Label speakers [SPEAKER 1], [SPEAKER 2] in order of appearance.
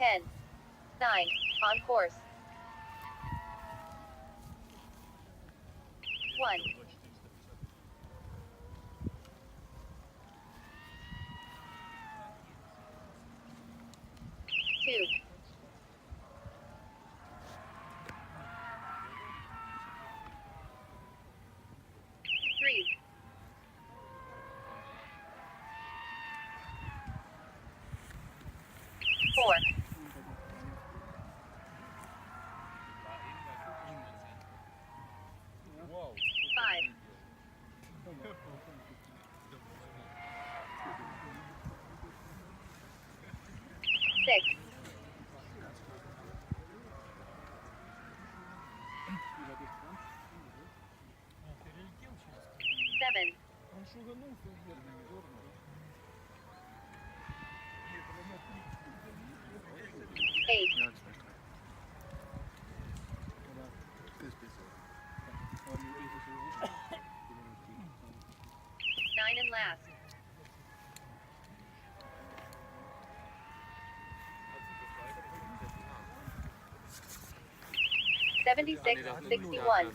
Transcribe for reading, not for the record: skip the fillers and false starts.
[SPEAKER 1] 10, 9, on course. 1, 2, 3, 4, 5, 6, 7, 8, 9 and last. 76, 61.